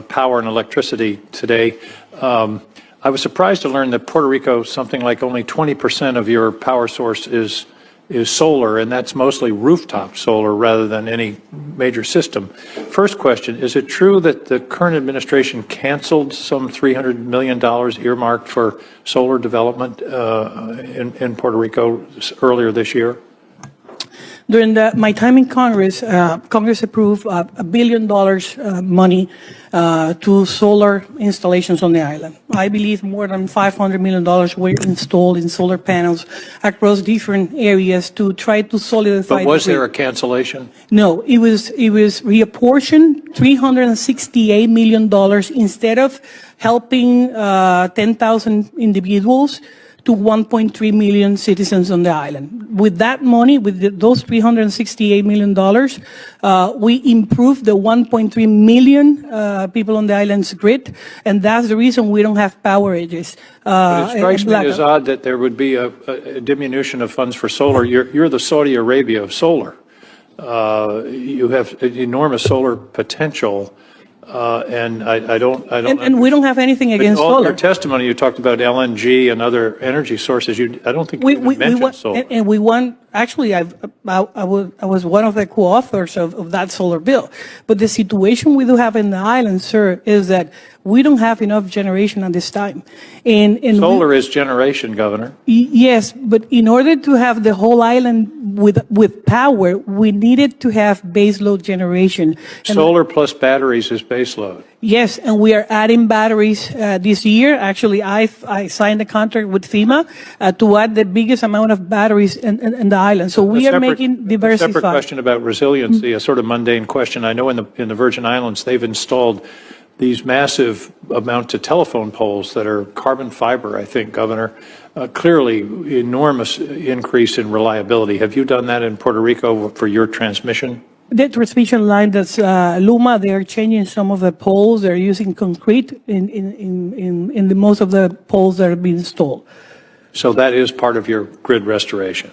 power and electricity today. I was surprised to learn that Puerto Rico, something like only 20% of your power source is solar, and that's mostly rooftop solar rather than any major system. First question, is it true that the current administration canceled some $300 million earmarked for solar development in Puerto Rico earlier this year? During my time in Congress, Congress approved $1 billion money to solar installations on the island. I believe more than $500 million were installed in solar panels across different areas to try to solidify. But was there a cancellation? No, it was reapportioned $368 million instead of helping 10,000 individuals to 1.3 million citizens on the island. With that money, with those $368 million, we improved the 1.3 million people on the island's grid, and that's the reason we don't have power outages. But it strikes me as odd that there would be a diminution of funds for solar. You're the Saudi Arabia of solar. You have enormous solar potential. And I don't. And we don't have anything against all solar. Your testimony, you talked about LNG and other energy sources. I don't think you mentioned solar. And we won. Actually, I was one of the co-authors of that solar bill. But the situation we do have in the island, sir, is that we don't have enough generation at this time. And solar is generation, Governor. Yes, but in order to have the whole island with power, we needed to have baseload generation. And solar plus batteries is baseload. Yes, and we are adding batteries this year. Actually, I signed a contract with FEMA to add the biggest amount of batteries in the island. So we are making diversified. A separate question about resiliency, a sort of mundane question. I know in the Virgin Islands they've installed these massive amount of telephone poles that are carbon fiber, I think, Governor. Clearly, enormous increase in reliability. Have you done that in Puerto Rico for your transmission? The transmission line that's Luma, they are changing some of the poles. They're using concrete in the most of the poles that are being installed. So that is part of your grid restoration?